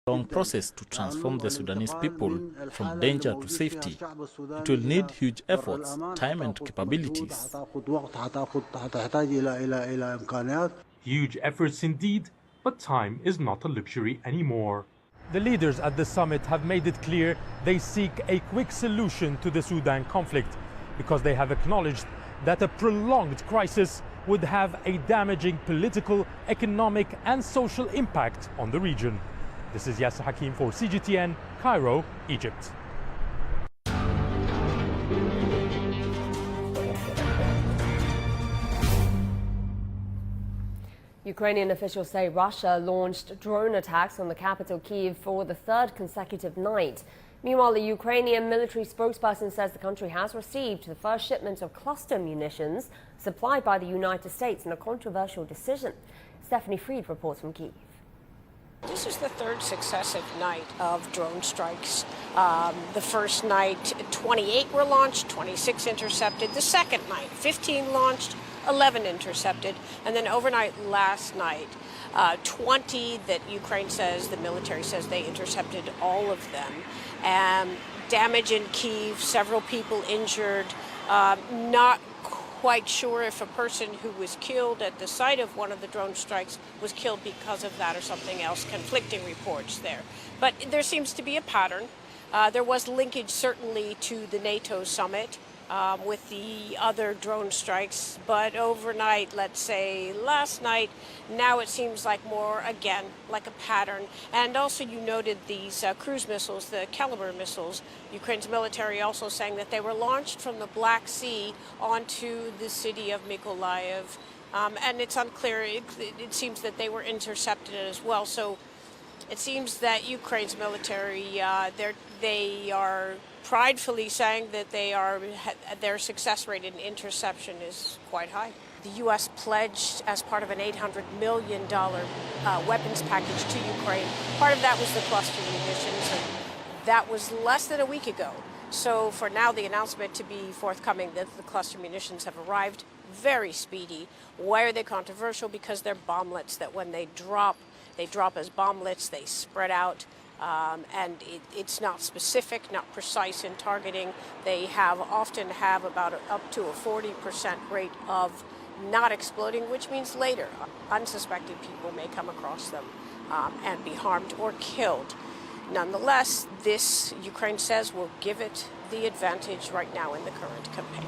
long process to transform the Sudanese people from danger to safety. It will need huge efforts, time and capabilities. Huge efforts indeed, but time is not a luxury anymore. The leaders at the summit have made it clear they seek a quick solution to the Sudan conflict because they have acknowledged that a prolonged crisis would have a damaging political, economic and social impact on the region. This is Yasser Hakim for CGTN, Cairo, Egypt. Ukrainian officials say Russia launched drone attacks on the capital Kyiv for the third consecutive night. Meanwhile, the Ukrainian military spokesperson says the country has received the first shipment of cluster munitions supplied by the United States in a controversial decision. Stephanie Fried reports from Kyiv. This is the third successive night of drone strikes. The first night, 28 were launched, 26 intercepted. The second night, 15 launched, 11 intercepted. And then overnight last night, 20 that Ukraine says, the military says they intercepted all of them. Damage in Kyiv, several people injured, not quite sure if a person who was killed at the site of one of the drone strikes was killed because of that or something else. Conflicting reports there. But there seems to be a pattern. There was linkage certainly to the NATO summit with the other drone strikes. But overnight, let's say last night, now it seems like more, again, like a pattern. And also you noted these cruise missiles, the Caliber missiles. Ukraine's military also saying that they were launched from the Black Sea onto the city of Mykolaiv. And it's unclear, it seems that they were intercepted as well. So it seems that Ukraine's military, they are pridefully saying that their success rate in interception is quite high. The U.S. pledged as part of an $800 million weapons package to Ukraine. Part of that was the cluster munitions, and that was less than a week ago. So for now, the announcement to be forthcoming that the cluster munitions have arrived, very speedy. Why are they controversial? Because they're bomblets that when they drop as bomblets, they spread out. And it's not specific, not precise in targeting. They often have about up to a 40% rate of not exploding, which means later unsuspecting people may come across them and be harmed or killed. Nonetheless, this, Ukraine says, will give it the advantage right now in the current campaign.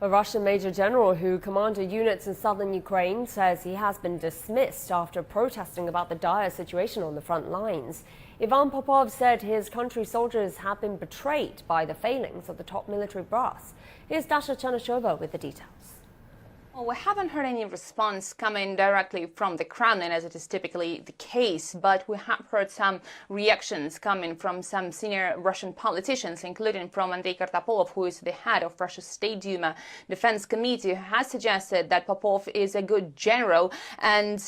A Russian major general who commanded units in southern Ukraine says he has been dismissed after protesting about the dire situation on the front lines. Ivan Popov said his country's soldiers have been betrayed by the failings of the top military brass. Here's Dasha Chernyshova with the details. Well, we haven't heard any response coming directly from the Kremlin, as it is typically the case, but we have heard some reactions coming from some senior Russian politicians, including from Andrei Kartapolov, who is the head of Russia's State Duma Defense Committee, who has suggested that Popov is a good general and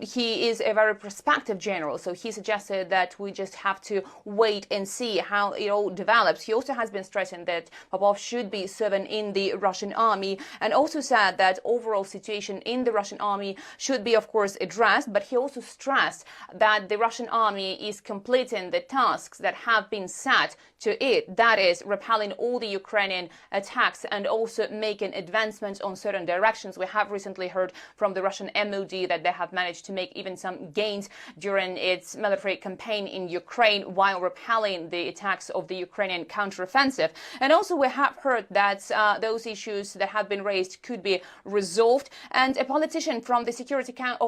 he is a very prospective general. So he suggested that we just have to wait and see how it all develops. He also has been stressing that Popov should be serving in the Russian army, and also said that overall situation in the Russian army should be, of course, addressed, but he also stressed that the Russian army is completing the tasks that have been set to it, that is, repelling all the Ukrainian attacks and also making advancements on certain directions. We have recently heard from the Russian MOD that they have managed to make even some gains during its military campaign in Ukraine while repelling the attacks of the Ukrainian counteroffensive. And also we have heard that those issues that have been raised could be resolved. And a politician from the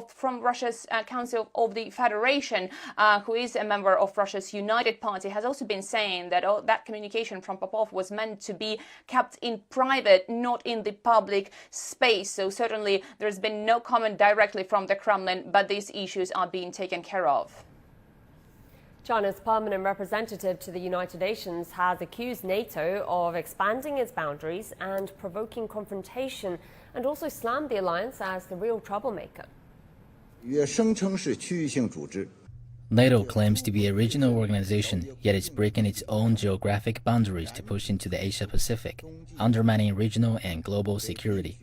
from Russia's Council of the Federation, who is a member of Russia's United Party, has also been saying that that communication from Popov was meant to be kept in private, not in the public space. So certainly there's been no comment directly from the Kremlin, but these issues are being taken care of. China's permanent representative to the United Nations has accused NATO of expanding its boundaries and provoking confrontation, and also slammed the alliance as the real troublemaker. NATO claims to be a regional organization, yet it's breaking its own geographic boundaries to push into the Asia-Pacific, undermining regional and global security.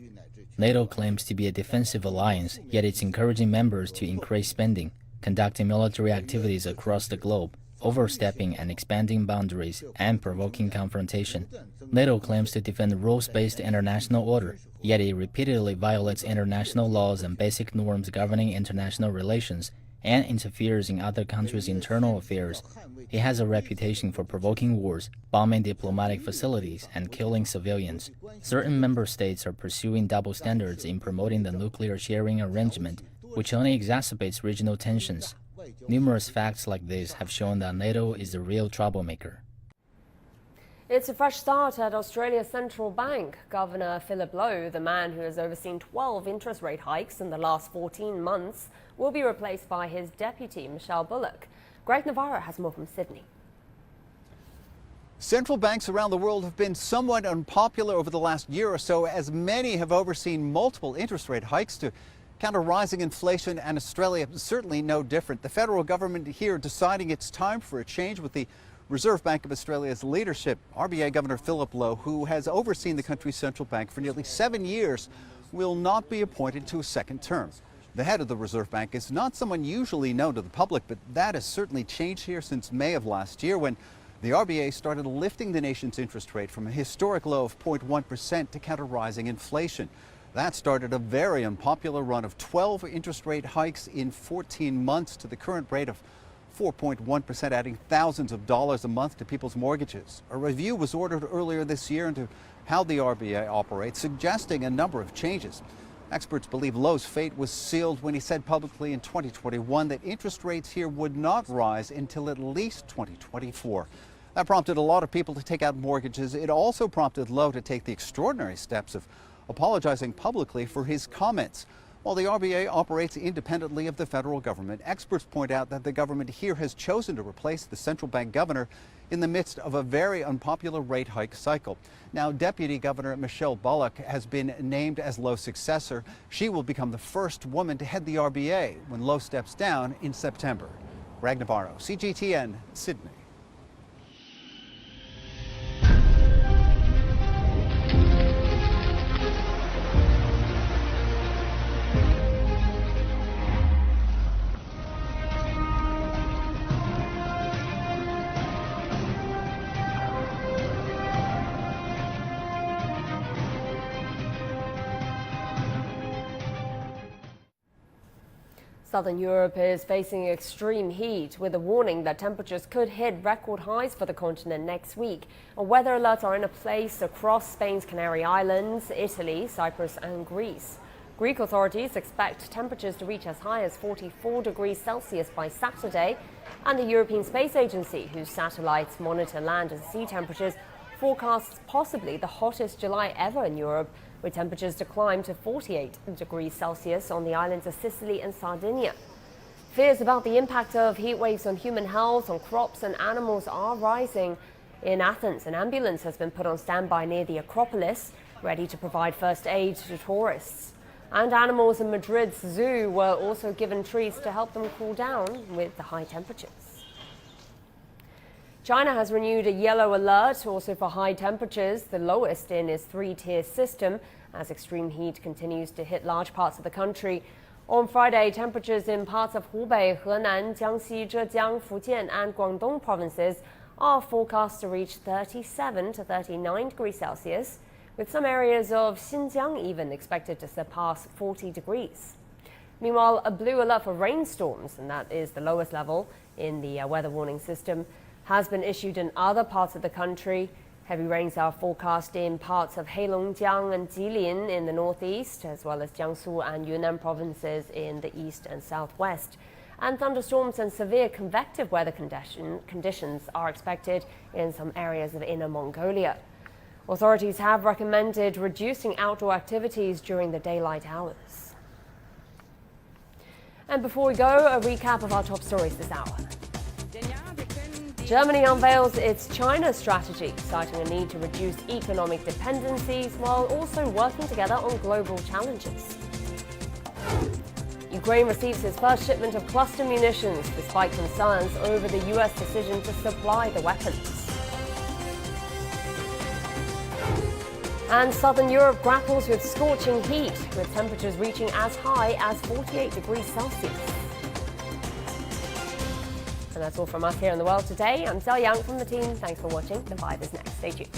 NATO claims to be a defensive alliance, yet it's encouraging members to increase spending. conducting military activities across the globe, overstepping and expanding boundaries, and provoking confrontation. NATO claims to defend rules-based international order, yet it repeatedly violates international laws and basic norms governing international relations, and interferes in other countries' internal affairs. It has a reputation for provoking wars, bombing diplomatic facilities, and killing civilians. Certain member states are pursuing double standards in promoting the nuclear sharing arrangement, which only exacerbates regional tensions. Numerous facts like this have shown that NATO is the real troublemaker. It's a fresh start at Australia's central bank. Governor Philip Lowe, the man who has overseen 12 interest rate hikes in the last 14 months, will be replaced by his deputy, Michelle Bullock. Greg Navarro has more from Sydney. Central banks around the world have been somewhat unpopular over the last year or so, as many have overseen multiple interest rate hikes to counter rising inflation, and Australia is certainly no different. The federal government here deciding it's time for a change with the Reserve Bank of Australia's leadership. RBA Governor Philip Lowe, who has overseen the country's central bank for nearly 7 years, will not be appointed to a second term. The head of the Reserve Bank is not someone usually known to the public, but that has certainly changed here since May of last year, when the RBA started lifting the nation's interest rate from a historic low of 0.1% to counter rising inflation. That started a very unpopular run of 12 interest rate hikes in 14 months to the current rate of 4.1%, adding thousands of dollars a month to people's mortgages. A review was ordered earlier this year into how the RBA operates, suggesting a number of changes. Experts believe Lowe's fate was sealed when he said publicly in 2021 that interest rates here would not rise until at least 2024. That prompted a lot of people to take out mortgages. It also prompted Lowe to take the extraordinary steps of apologizing publicly for his comments. While the RBA operates independently of the federal government, experts point out that the government here has chosen to replace the central bank governor in the midst of a very unpopular rate hike cycle. Now, Deputy Governor Michelle Bullock has been named as Lowe's successor. She will become the first woman to head the RBA when Lowe steps down in September. Greg Navarro, CGTN, Sydney. Southern Europe is facing extreme heat, with a warning that temperatures could hit record highs for the continent next week. Weather alerts are in place across Spain's Canary Islands, Italy, Cyprus and Greece. Greek authorities expect temperatures to reach as high as 44 degrees Celsius by Saturday, and the European Space Agency, whose satellites monitor land and sea temperatures, forecasts possibly the hottest July ever in Europe, with temperatures to climb to 48 degrees Celsius on the islands of Sicily and Sardinia. Fears about the impact of heat waves on human health, on crops and animals are rising. In Athens, an ambulance has been put on standby near the Acropolis, ready to provide first aid to tourists. And animals in Madrid's zoo were also given treats to help them cool down with the high temperatures. China has renewed a yellow alert also for high temperatures, the lowest in its three-tier system, as extreme heat continues to hit large parts of the country. On Friday, temperatures in parts of Hubei, Henan, Jiangxi, Zhejiang, Fujian and Guangdong provinces are forecast to reach 37 to 39 degrees Celsius, with some areas of Xinjiang even expected to surpass 40 degrees. Meanwhile, a blue alert for rainstorms, and that is the lowest level in the weather warning system, has been issued in other parts of the country. Heavy rains are forecast in parts of Heilongjiang and Jilin in the northeast, as well as Jiangsu and Yunnan provinces in the east and southwest. And thunderstorms and severe convective weather conditions are expected in some areas of Inner Mongolia. Authorities have recommended reducing outdoor activities during the daylight hours. And before we go, a recap of our top stories this hour. Germany unveils its China strategy, citing a need to reduce economic dependencies while also working together on global challenges. Ukraine receives its first shipment of cluster munitions despite concerns over the US decision to supply the weapons. And Southern Europe grapples with scorching heat, with temperatures reaching as high as 48 degrees Celsius. And that's all from us here in The World Today. I'm Sel Young from the team. Thanks for watching. The Vibe is next. Stay tuned.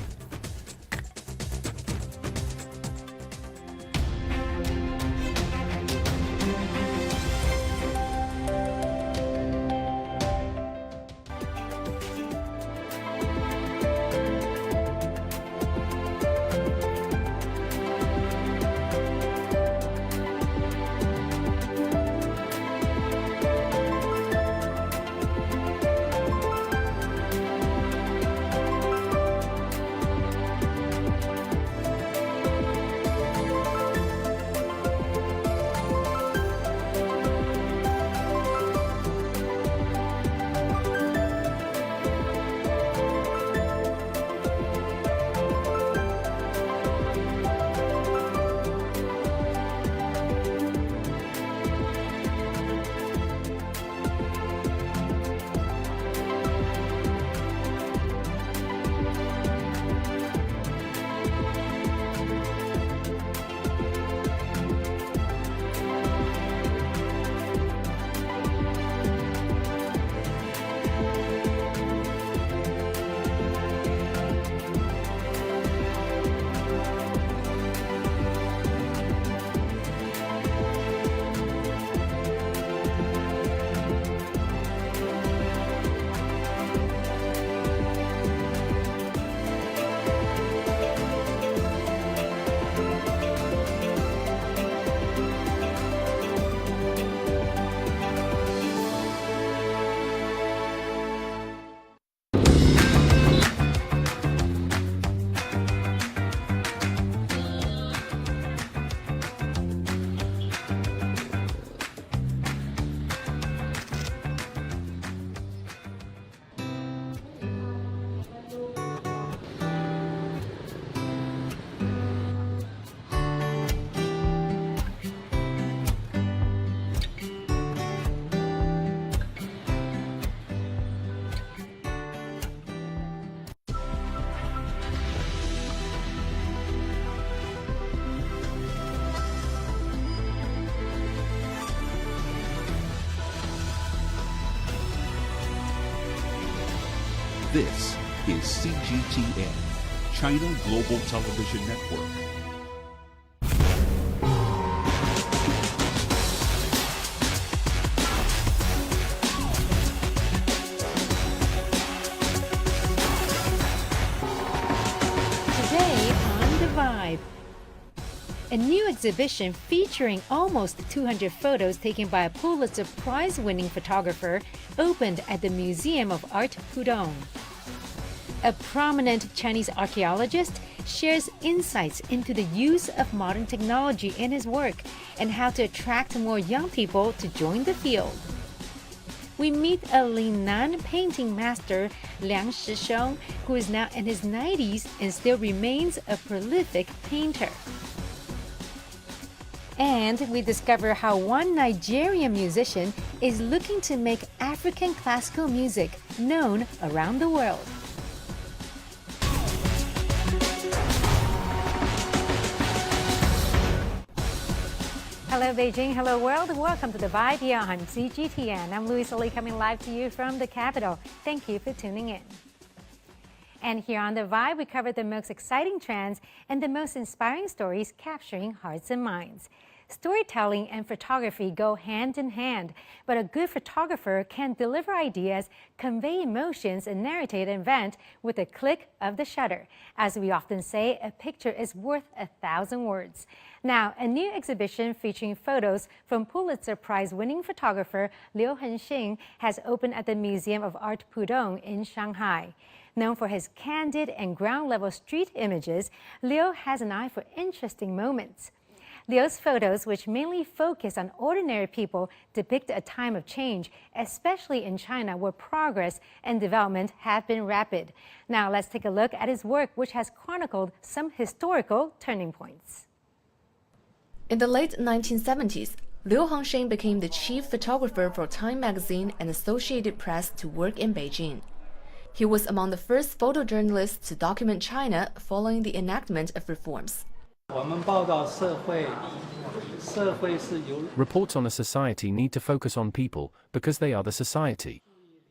This is CGTN, China Global Television Network. Today on The Vibe, a new exhibition featuring almost 200 photos taken by a Pulitzer Prize-winning photographer opened at the Museum of Art Pudong. A prominent Chinese archaeologist shares insights into the use of modern technology in his work and how to attract more young people to join the field. We meet a Lingnan painting master, Liang Shishong, who is now in his 90s and still remains a prolific painter. And we discover how one Nigerian musician is looking to make African classical music known around the world. Hello Beijing, hello world, welcome to The Vibe here on CGTN. I'm Louisa Lee coming live to you from the capital. Thank you for tuning in. And here on The Vibe, we cover the most exciting trends and the most inspiring stories capturing hearts and minds. Storytelling and photography go hand in hand, but a good photographer can deliver ideas, convey emotions, and narrate an event with a click of the shutter. As we often say, a picture is worth 1,000 words. Now, a new exhibition featuring photos from Pulitzer Prize-winning photographer Liu Hengxing has opened at the Museum of Art Pudong in Shanghai. Known for his candid and ground-level street images, Liu has an eye for interesting moments. Liu's photos, which mainly focus on ordinary people, depict a time of change, especially in China, where progress and development have been rapid. Now, let's take a look at his work, which has chronicled some historical turning points. In the late 1970s, Liu Hengxing became the chief photographer for Time magazine and Associated Press to work in Beijing. He was among the first photojournalists to document China following the enactment of reforms. Reports on a society need to focus on people because they are the society.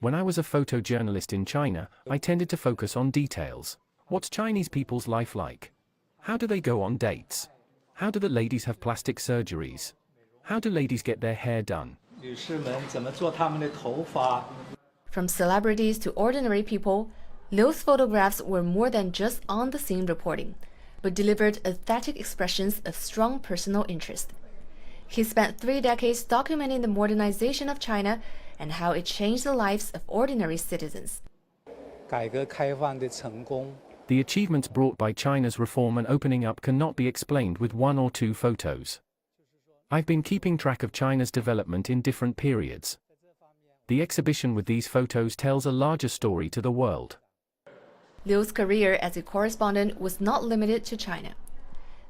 When I was a photojournalist in China, I tended to focus on details. What's Chinese people's life like? How do they go on dates? How do the ladies have plastic surgeries? How do ladies get their hair done? From celebrities to ordinary people, Liu's photographs were more than just on-the-scene reporting, but delivered aesthetic expressions of strong personal interest. He spent 3 decades documenting the modernization of China and how it changed the lives of ordinary citizens. The achievements brought by China's reform and opening up cannot be explained with 1 or 2 photos. I've been keeping track of China's development in different periods. The exhibition with these photos tells a larger story to the world. Liu's career as a correspondent was not limited to China.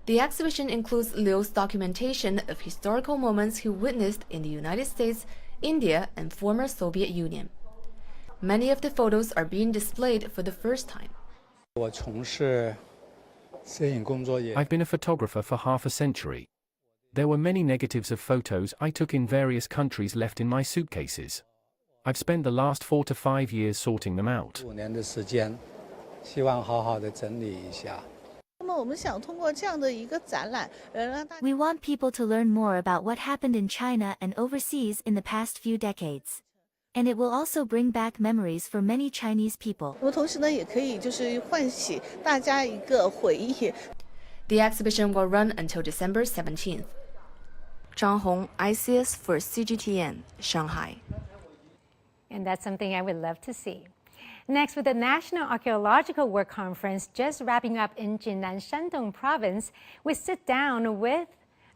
The exhibition includes Liu's documentation of historical moments he witnessed in the United States, India, and former Soviet Union. Many of the photos are being displayed for the first time. I've been a photographer for half a century. There were many negatives of photos I took in various countries left in my suitcases. I've spent the last 4 to 5 years sorting them out. We want people to learn more about what happened in China and overseas in the past few decades. And it will also bring back memories for many Chinese people. The exhibition will run until December 17th. Zhang Hong, ICS for CGTN, Shanghai. And that's something I would love to see. Next, with the National Archaeological Work Conference just wrapping up in Jinan, Shandong Province, we sit down with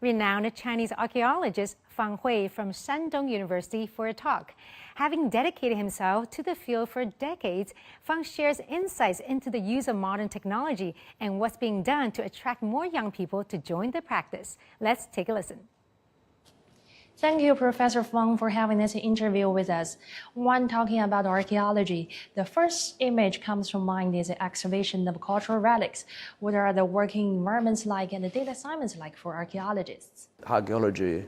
renowned Chinese archaeologist Fang Hui from Shandong University for a talk. Having dedicated himself to the field for decades, Fang shares insights into the use of modern technology and what's being done to attract more young people to join the practice. Let's take a listen. Thank you, Professor Fang, for having this interview with us. When talking about archaeology, the first image comes to mind is the excavation of cultural relics. What are the working environments like and the daily assignments like for archaeologists? Archaeology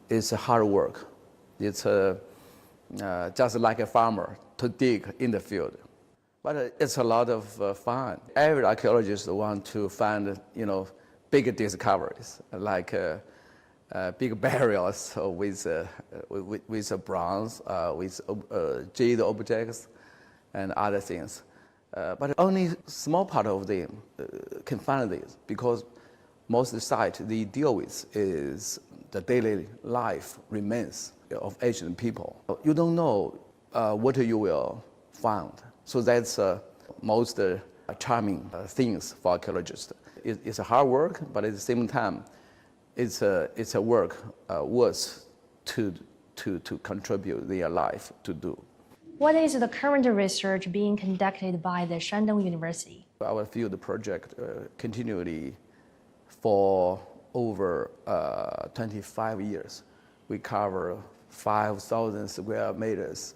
is hard work. It's just like a farmer to dig in the field. But it's a lot of fun. Every archaeologist wants to find, big discoveries, like big burials with bronze, with jade objects, and other things. But only small part of them can find this, because most of the site they deal with is the daily life remains of ancient people. You don't know what you will find. So that's most charming things for archaeologists. It's a hard work, but at the same time, it's a work worth to contribute their life to do. What is the current research being conducted by the Shandong University? Our field project continually for over 25 years. We cover 5,000 square meters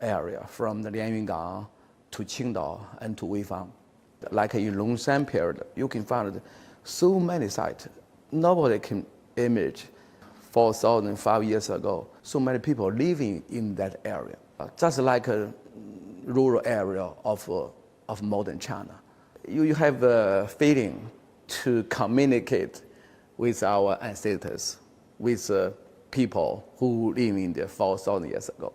area from the Lianyungang to Qingdao and to Weifang. Like in Longshan period, you can find so many sites. Nobody can image 4,005 years ago, so many people living in that area, just like a rural area of modern China. You have a feeling to communicate with our ancestors, with people who live in there 4,000 years ago.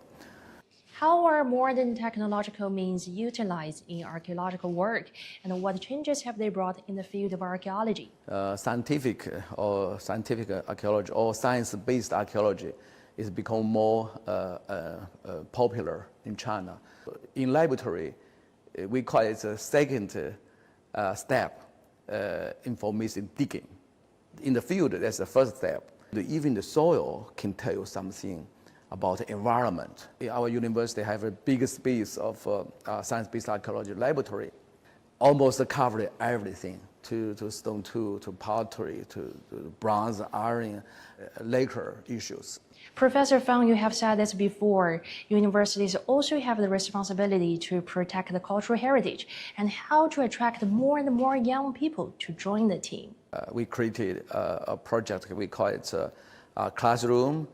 How are modern technological means utilized in archaeological work, and what changes have they brought in the field of archaeology? Scientific archaeology or science-based archaeology is become more popular in China. In laboratory, we call it the second step, information digging. In the field, that's the first step. Even the soil can tell you something about the environment. Our university have a big space of science-based archaeology laboratory, almost covered everything, to stone tool, to pottery, to bronze, iron, lacquer issues. Professor Fang, you have said this before. Universities also have the responsibility to protect the cultural heritage and how to attract more and more young people to join the team. We created a project, we call it a classroom,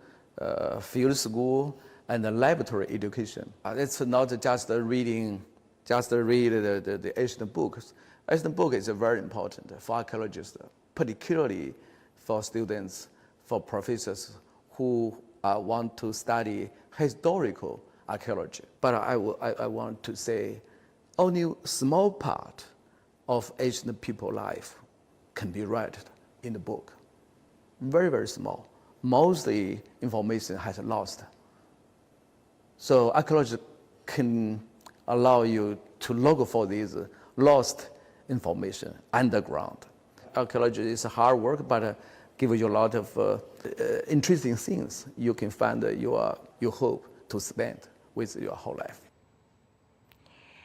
field school, and the laboratory education. It's not just reading, read the ancient books. Ancient book is very important for archaeologists, particularly for students, for professors who want to study historical archaeology. But I want to say only a small part of ancient people life can be read in the book. Very, very small. Most of the information has lost. So archaeology can allow you to look for these lost information underground. Archaeology is hard work, but gives you a lot of interesting things you can find you hope to spend with your whole life.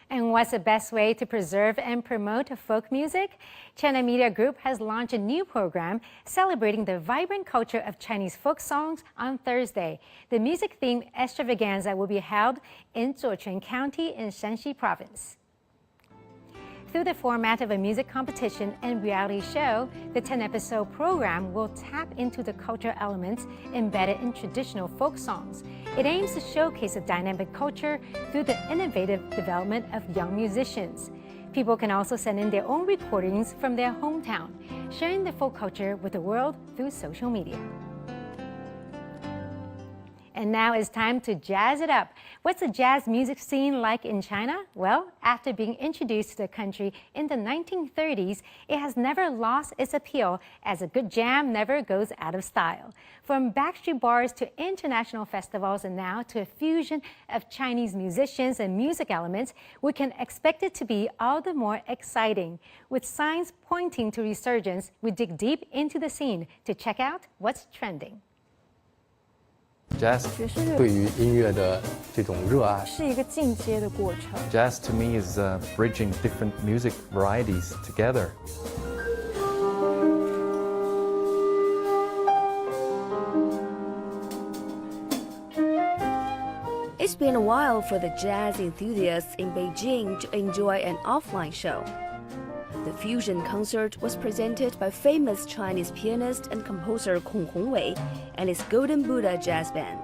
And what's the best way to preserve and promote folk music? China Media Group has launched a new program celebrating the vibrant culture of Chinese folk songs on Thursday. The music-themed extravaganza will be held in Zhuoquan County in Shanxi Province. Through the format of a music competition and reality show, the 10-episode program will tap into the cultural elements embedded in traditional folk songs. It aims to showcase a dynamic culture through the innovative development of young musicians. People can also send in their own recordings from their hometown, sharing the folk culture with the world through social media. And now it's time to jazz it up. What's the jazz music scene like in China? Well, after being introduced to the country in the 1930s, it has never lost its appeal, as a good jam never goes out of style. From backstreet bars to international festivals and now to a fusion of Chinese musicians and music elements, we can expect it to be all the more exciting. With signs pointing to resurgence, we dig deep into the scene to check out what's trending. Jazz 对于音乐的这种热爱是一个进阶的过程。Jazz to me is bridging different music varieties together. It's been a while for the jazz enthusiasts in Beijing to enjoy an offline show. The fusion concert was presented by famous Chinese pianist and composer Kong Hongwei and his Golden Buddha Jazz Band.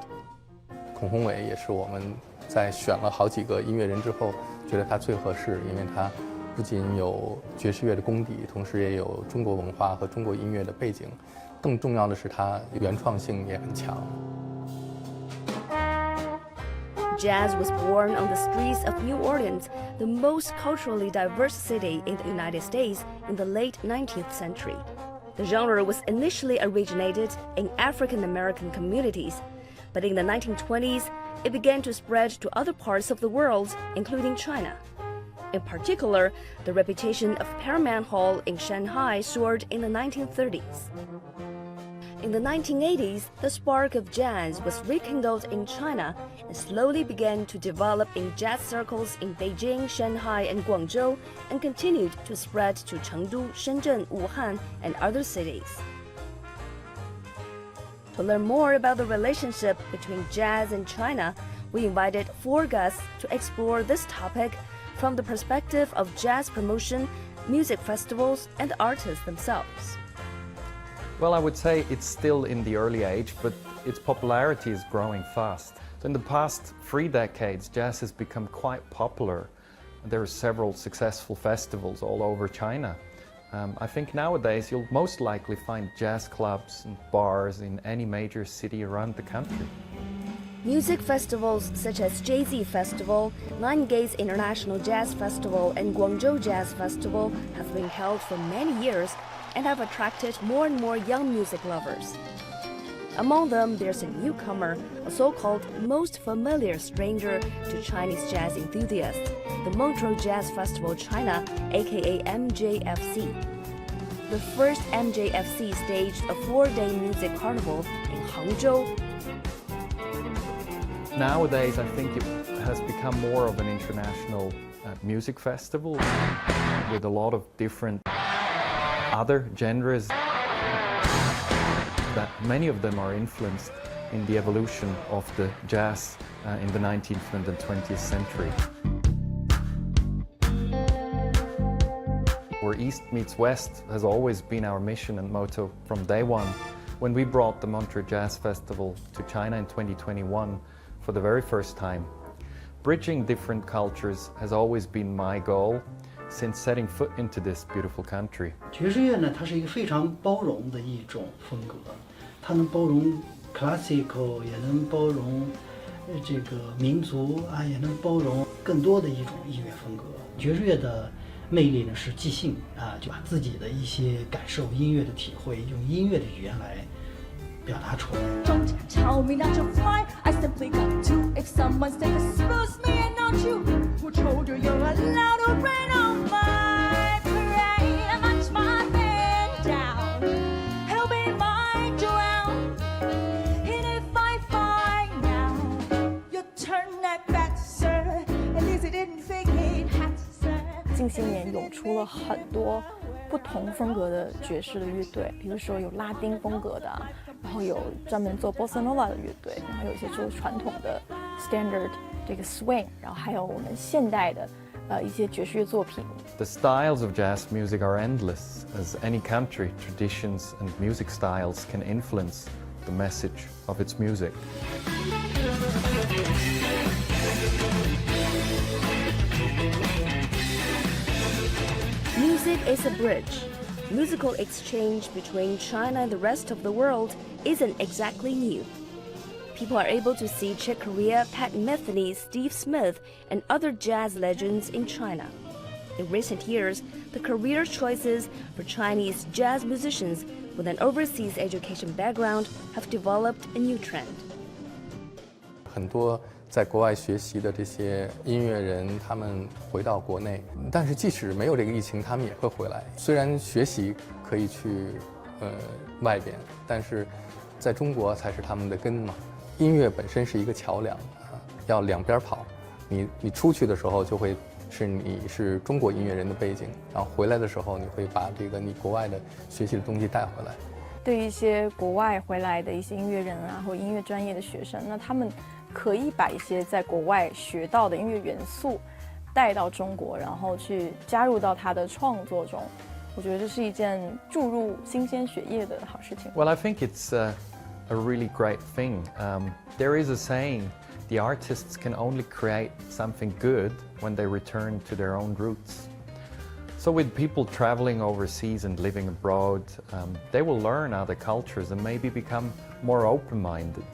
孔宏伟也是我们在选了好几个音乐人之后，觉得他最合适，因为他不仅有爵士乐的功底，同时也有中国文化和中国音乐的背景，更重要的是他原创性也很强。Jazz was born on the streets of New Orleans, the most culturally diverse city in the United States in the late 19th century. The genre was initially originated in African American communities, but in the 1920s, it began to spread to other parts of the world, including China. In particular, the reputation of Paramount Hall in Shanghai soared in the 1930s. In the 1980s, the spark of jazz was rekindled in China and slowly began to develop in jazz circles in Beijing, Shanghai, and Guangzhou, and continued to spread to Chengdu, Shenzhen, Wuhan, and other cities. To learn more about the relationship between jazz and China, we invited 4 guests to explore this topic from the perspective of jazz promotion, music festivals, and the artists themselves. Well, I would say it's still in the early age, but its popularity is growing fast. So in the past 3 decades, jazz has become quite popular. There are several successful festivals all over China. I think nowadays you'll most likely find jazz clubs and bars in any major city around the country. Music festivals such as Jay-Z Festival, Nine Gates International Jazz Festival, and Guangzhou Jazz Festival have been held for many years and have attracted more and more young music lovers. Among them, there's a newcomer, a so-called most familiar stranger to Chinese jazz enthusiasts, the Montreux Jazz Festival China, aka MJFC. The first MJFC staged a 4-day music carnival in Hangzhou. Nowadays, I think it has become more of an international music festival with a lot of different other genres. That many of them are influenced in the evolution of the jazz in the 19th and the 20th century. Where East meets West has always been our mission and motto from day one. When we brought the Montreux Jazz Festival to China in 2021, for the very first time. Bridging different cultures has always been my goal since setting foot into this beautiful country. 爵士乐呢，它是一个非常包容的一种风格，它能包容 classical， 也能包容这个民族啊，也能包容更多的一种音乐风格。爵士乐的魅力呢是即兴啊，就把自己的一些感受、音乐的体会，用音乐的语言来表达出来。Don't tell me not to fly, I simply got to. If someone's to dispose me and not you, who told you you're allowed to rain on my parade? March my band down, help me mind you out. And if I find out you turn that back, sir, at least it didn't fake it, hat, sir. 近些年涌出了很多不同风格的爵士的乐队，比如说有拉丁风格的，然后有专门做 bossa nova 的乐队，然后有一些做传统的 standard 这个 swing， 然后还有我们现代的一些爵士乐作品。The styles of jazz music are endless, as any country, traditions and music styles can influence the message of its music. Music is a bridge. Musical exchange between China and the rest of the world isn't exactly new. People are able to see Chick Corea, Pat Metheny, Steve Smith, and other jazz legends in China. In recent years, the career choices for Chinese jazz musicians with an overseas education background have developed a new trend. 很多在国外学习的这些音乐人，他们回到国内，但是即使没有这个疫情，他们也会回来。虽然学习可以去外边，但是在中国才是他们的根嘛。音乐本身是一个桥梁啊，要两边跑。你出去的时候就会是你是中国音乐人的背景，然后回来的时候你会把这个你国外的学习的东西带回来。对于一些国外回来的一些音乐人啊，或音乐专业的学生，那他们可以把一些在国外学到的音乐元素带到中国，然后去加入到他的创作中。我觉得这是一件注入新鲜血液的好事情。Well, I think it's a really great thing. There is a saying, the artists can only create something good when they return to their own roots. So with people traveling overseas and living abroad, they will learn other cultures and maybe become more open-minded.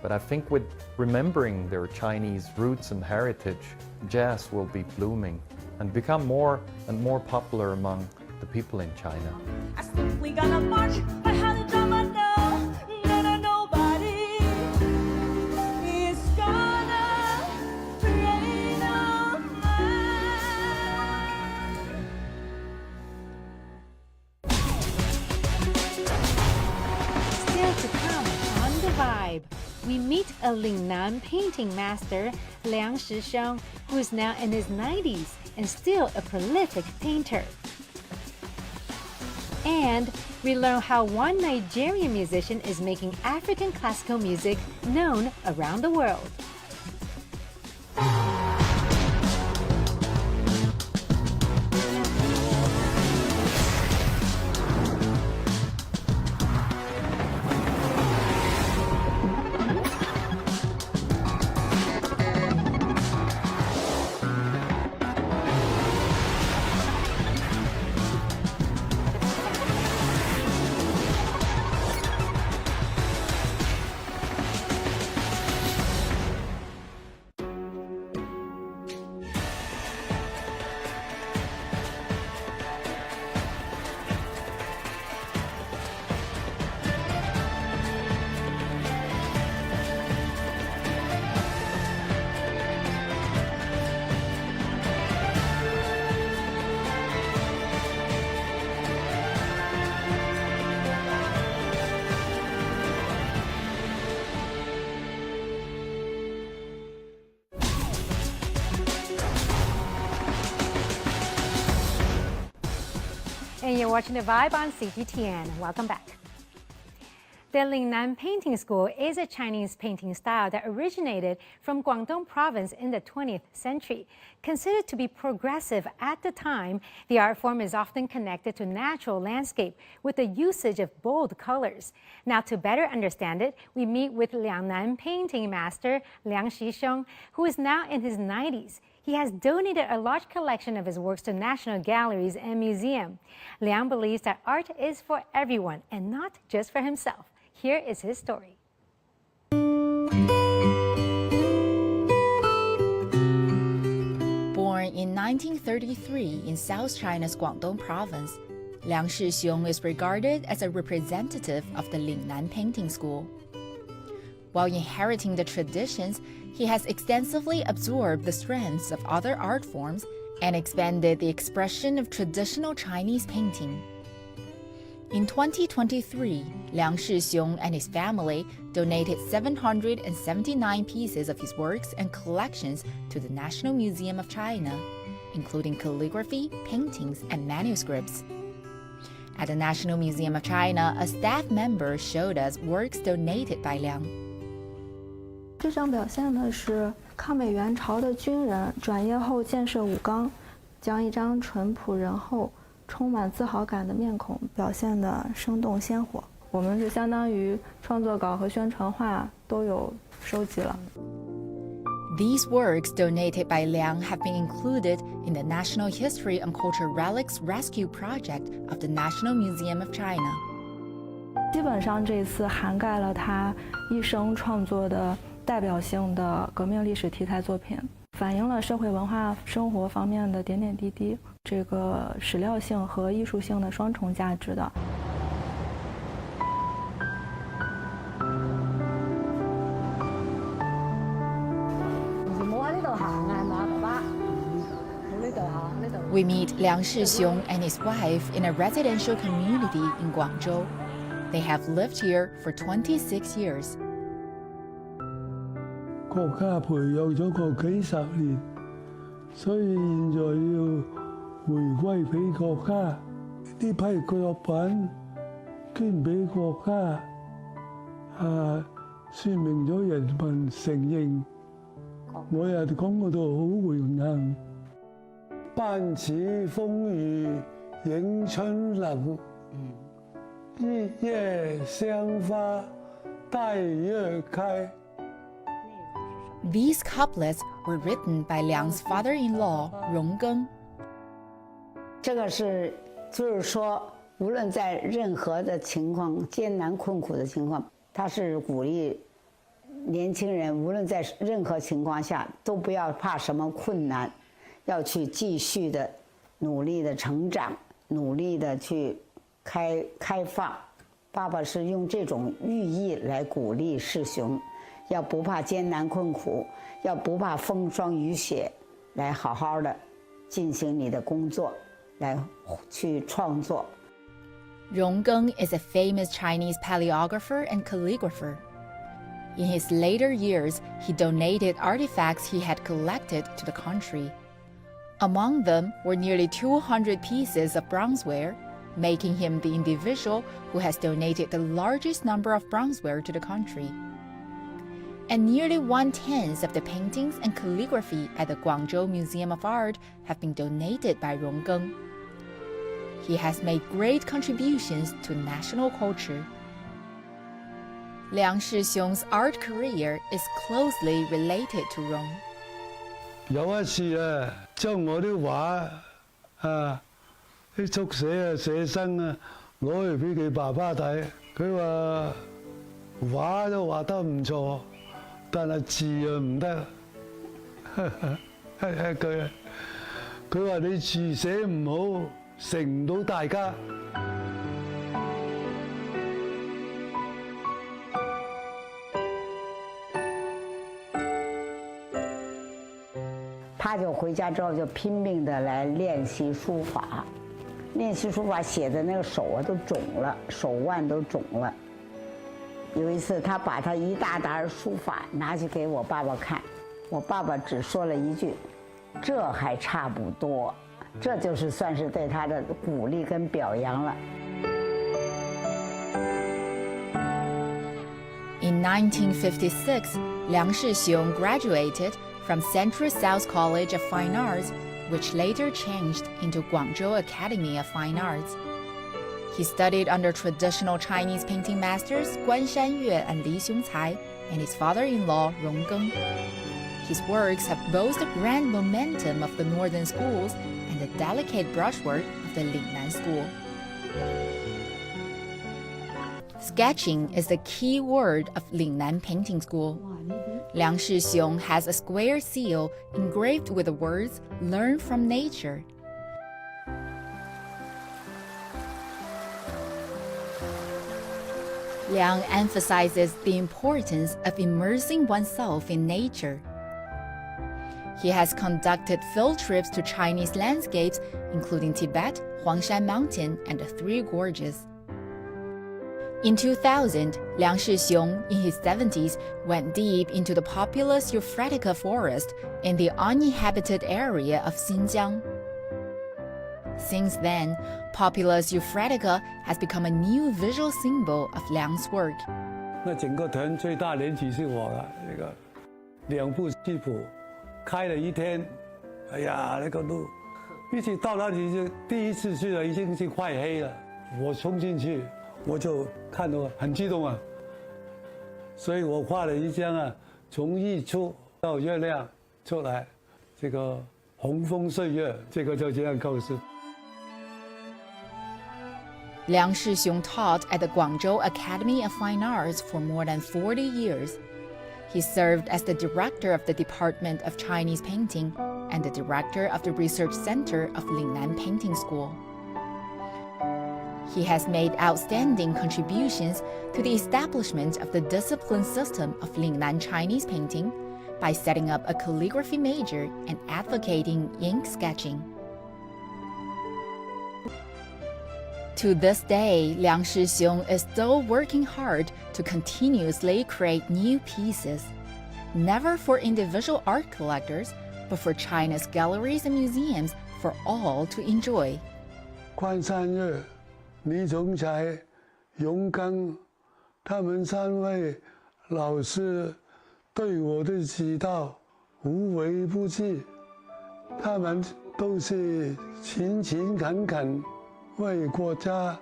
But I think with remembering their Chinese roots and heritage, jazz will be blooming and become more and more popular among the people in China. I simply gonna march, I had a drama, no, nobody is gonna rain on Still to come on The Vibe, we meet a Lingnan painting master, Liang Shisheng, who is now in his 90s and still a prolific painter. And we learn how one Nigerian musician is making African classical music known around the world. And you're watching The Vibe on CGTN. Welcome back. The Lingnan Painting School is a Chinese painting style that originated from Guangdong province in the 20th century. Considered to be progressive at the time, the art form is often connected to natural landscape with the usage of bold colors. Now, to better understand it, we meet with Liangnan painting master Liang Shixiong, who is now in his 90s. He has donated a large collection of his works to national galleries and museums. Liang believes that art is for everyone and not just for himself. Here is his story. Born in 1933 in South China's Guangdong province, Liang Shixiong is regarded as a representative of the Lingnan Painting School. While inheriting the traditions, he has extensively absorbed the strengths of other art forms and expanded the expression of traditional Chinese painting. In 2023, Liang Shixiong and his family donated 779 pieces of his works and collections to the National Museum of China, including calligraphy, paintings, and manuscripts. At the National Museum of China, a staff member showed us works donated by Liang. 这张表现的是抗美援朝的军人转业后建设武冈，将一张淳朴仁厚、充满自豪感的面孔表现得生动鲜活。我们就相当于创作稿和宣传画都有收集了。These works donated by Liang have been included in the National History and Culture Relics Rescue Project of the National Museum of China. 基本上这次涵盖了他一生创作的代表性的革命历史题材作品，反映了社会文化生活方面的点点滴滴，这个史料性和艺术性的双重价值的。We meet Liang Shixiong and his wife in a residential community in Guangzhou. They have lived here for 26 years. 國家培養咗我幾十年，所以現在要回歸俾國家。呢批作品捐俾國家，説明咗人民承認。我又感覺到好榮幸。班次風雨迎春冷，一葉香花帶月開。 These couplets were written by Liang's father-in-law, Ronggeng. 这个就是说，无论在任何的情况，艰难困苦的情况，他是鼓励年轻人，无论在任何情况下，都不要怕什么困难，要去继续的努力的成长，努力的去开放。爸爸是用这种寓意来鼓励世雄。 要不怕艰难困苦，要不怕风霜雨雪，来好好的进行你的工作，来去创作。Ronggeng is a famous Chinese paleographer and calligrapher. In his later years, he donated artifacts he had collected to the country. Among them were nearly 200 pieces of bronzeware, making him the individual who has donated the largest number of bronzeware to the country. And nearly 1/10 of the paintings and calligraphy at the Guangzhou Museum of Art have been donated by Ronggeng. He has made great contributions to national culture. Liang Shixiong's art career is closely related to Rong. 有一次將我啲畫啲速寫寫生攞去俾佢爸爸睇，佢話畫都畫得唔錯。 但係字唔得，佢話你字寫唔好，成唔到大家。他就回家之后就拼命的来练习书法，练习书法写的那个手都肿了，手腕都肿了。 有一次，他把他一大沓书法拿去给我爸爸看，我爸爸只说了一句：“这还差不多。”这就是算是对他的鼓励跟表扬了。In 1956, Liang Shixiong graduated from Central South College of Fine Arts, which later changed into Guangzhou Academy of Fine Arts. He studied under traditional Chinese painting masters Guan Shanyue and Li Xiongcai and his father-in-law Rong Geng. His works have both the grand momentum of the northern schools and the delicate brushwork of the Lingnan school. Sketching is the key word of Lingnan Painting School. Liang Shixiong has a square seal engraved with the words "Learn from nature." Liang emphasizes the importance of immersing oneself in nature. He has conducted field trips to Chinese landscapes, including Tibet, Huangshan Mountain, and the Three Gorges. In 2000, Liang Shixiong, in his 70s, went deep into the populous Euphratica forest in the uninhabited area of Xinjiang. Since then, populous Euphratica has become a new visual symbol of Liang's work. 那整个团最大年纪是我了，那个2部吉普开了1天，哎呀，那个路一起到那里就第一次去了，已经是快黑了，我冲进去。我就看得很激动啊，所以我画了一张啊，从日出到月亮出来，这个红枫岁月，这个就这样构思。Liang Shixiong taught at the Guangzhou Academy of Fine Arts for more than 40 years. He served as the director of the Department of Chinese Painting and the director of the Research Center of Lingnan Painting School. He has made outstanding contributions to the establishment of the discipline system of Lingnan Chinese painting by setting up a calligraphy major and advocating ink sketching. To this day, Liang Shixiong is still working hard to continuously create new pieces, never for individual art collectors, but for China's galleries and museums for all to enjoy. 关山月、李总裁、荣刚，他们3位老师对我的指导无微不至，他们都是勤勤恳恳，为国家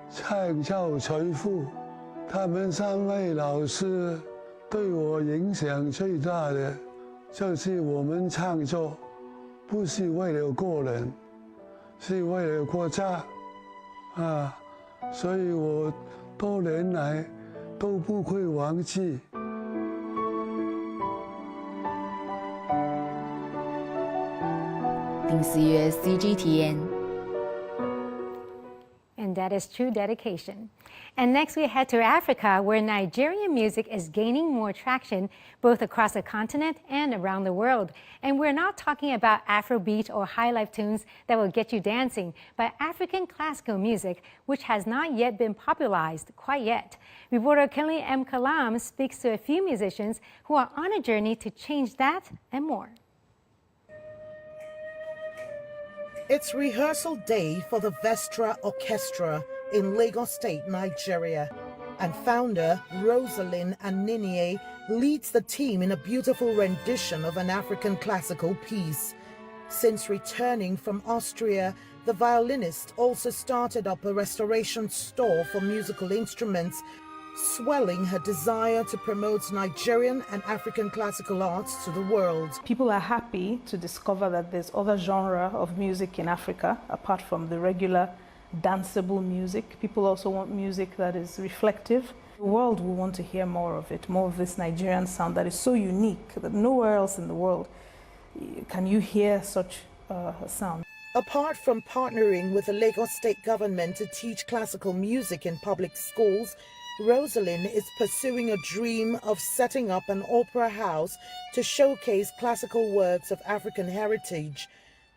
创造财富。他们3位老师对我影响最大的，就是我们创作不是为了个人，是为了国家。 所以我多年来都不会忘记。丁思月 CGTN。 And that is true dedication. And next we head to Africa, where Nigerian music is gaining more traction both across the continent and around the world. And we're not talking about Afrobeat or high-life tunes that will get you dancing, but African classical music, which has not yet been popularized quite yet. Reporter Kinley M. Kalam speaks to a few musicians who are on a journey to change that and more. It's rehearsal day for the Vestra Orchestra in Lagos State, Nigeria. And founder Rosalind Aninie leads the team in a beautiful rendition of an African classical piece. Since returning from Austria, the violinist also started up a restoration store for musical instruments, swelling her desire to promote Nigerian and African classical arts to the world. People are happy to discover that there's other genre of music in Africa, apart from the regular danceable music. People also want music that is reflective. The world will want to hear more of it, more of this Nigerian sound that is so unique that nowhere else in the world can you hear such a sound. Apart from partnering with the Lagos State government to teach classical music in public schools, Rosalind is pursuing a dream of setting up an opera house to showcase classical works of African heritage.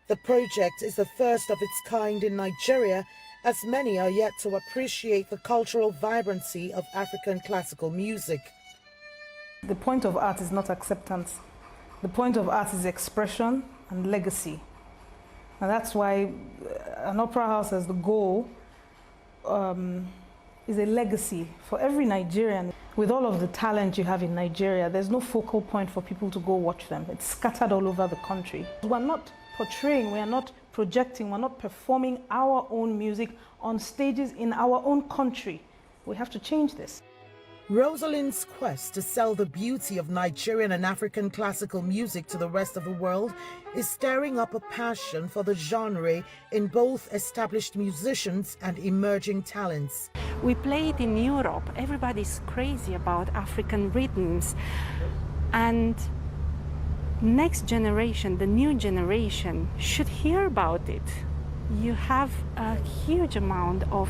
The project is the first of its kind in Nigeria, as many are yet to appreciate the cultural vibrancy of African classical music. The point of art is not acceptance. The point of art is expression and legacy. And that's why an opera house has the goal is a legacy for every Nigerian. With all of the talent you have in Nigeria, there's no focal point for people to go watch them. It's scattered all over the country. We're not portraying, we are not projecting, we're not performing our own music on stages in our own country. We have to change this. Rosalind's quest to sell the beauty of Nigerian and African classical music to the rest of the world is stirring up a passion for the genre in both established musicians and emerging talents. We play it in Europe. Everybody's crazy about African rhythms. And next generation, the new generation, should hear about it. You have a huge amount of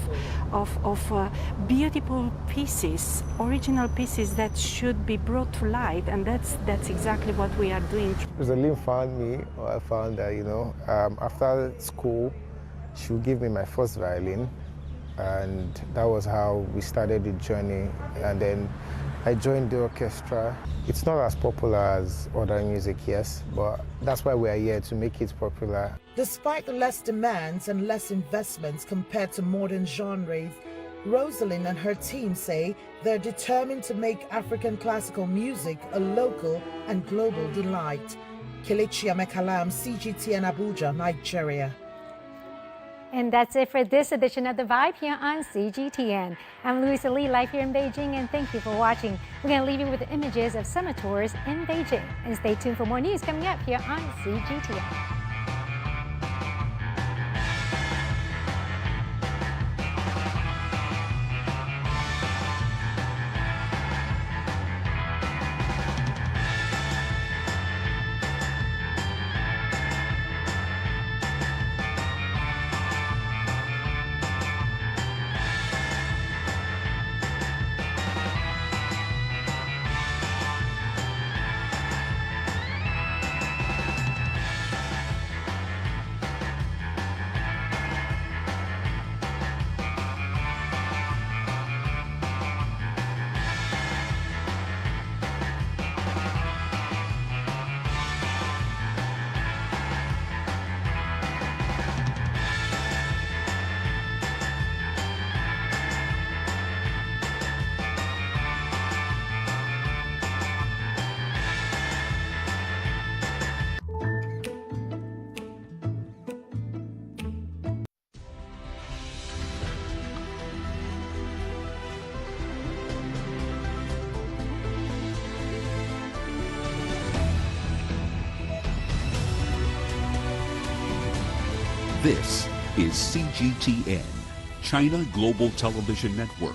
beautiful pieces, original pieces that should be brought to light, and that's exactly what we are doing. Rosalind found me, or I found that, after school, she would give me my first violin, and that was how we started the journey. And then I joined the orchestra. It's not as popular as other music, yes, but that's why we're here, to make it popular. Despite the less demands and less investments compared to modern genres, Rosalind and her team say they're determined to make African classical music a local and global delight. Kelechi Amekalam, CGTN Abuja, Nigeria. And that's it for this edition of The Vibe here on CGTN. I'm Louisa Lee, live here in Beijing, and thank you for watching. We're going to leave you with the images of summer tours in Beijing. And stay tuned for more news coming up here on CGTN. This is CGTN, China Global Television Network.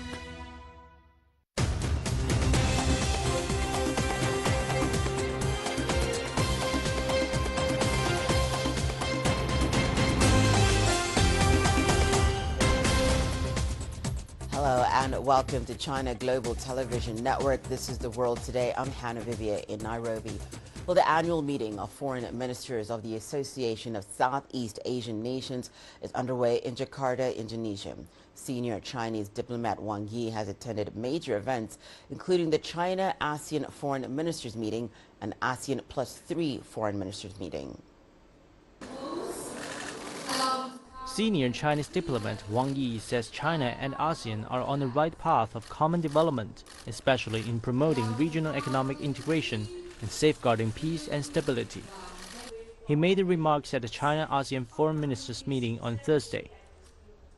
Hello and welcome to China Global Television Network. This is The World Today. I'm Hannah Vivia in Nairobi. Well, the annual meeting of foreign ministers of the Association of Southeast Asian Nations is underway in Jakarta, Indonesia. Senior Chinese diplomat Wang Yi has attended major events, including the China-ASEAN Foreign Ministers meeting and ASEAN +3 Foreign Ministers meeting. Senior Chinese diplomat Wang Yi says China and ASEAN are on the right path of common development, especially in promoting regional economic integration and safeguarding peace and stability. He made the remarks at the China-ASEAN Foreign Ministers meeting on Thursday.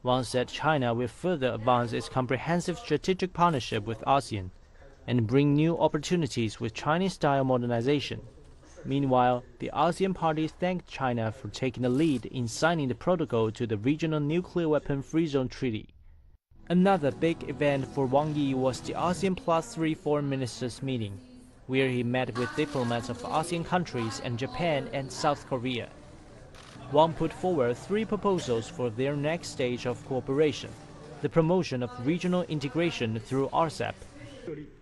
Wang said China will further advance its comprehensive strategic partnership with ASEAN and bring new opportunities with Chinese-style modernization. Meanwhile, the ASEAN parties thanked China for taking the lead in signing the protocol to the Regional Nuclear Weapon Free Zone Treaty. Another big event for Wang Yi was the ASEAN +3 Foreign Ministers meeting, where he met with diplomats of ASEAN countries and Japan and South Korea. Wang put forward 3 proposals for their next stage of cooperation: the promotion of regional integration through RCEP,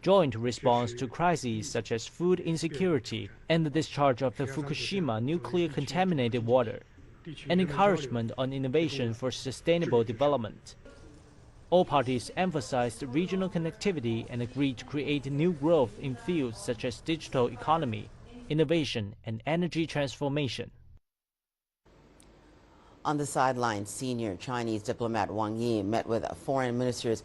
joint response to crises such as food insecurity and the discharge of the Fukushima nuclear contaminated water, and encouragement on innovation for sustainable development. All parties emphasized regional connectivity and agreed to create new growth in fields such as digital economy, innovation, and energy transformation. On the sidelines, senior Chinese diplomat Wang Yi met with foreign ministers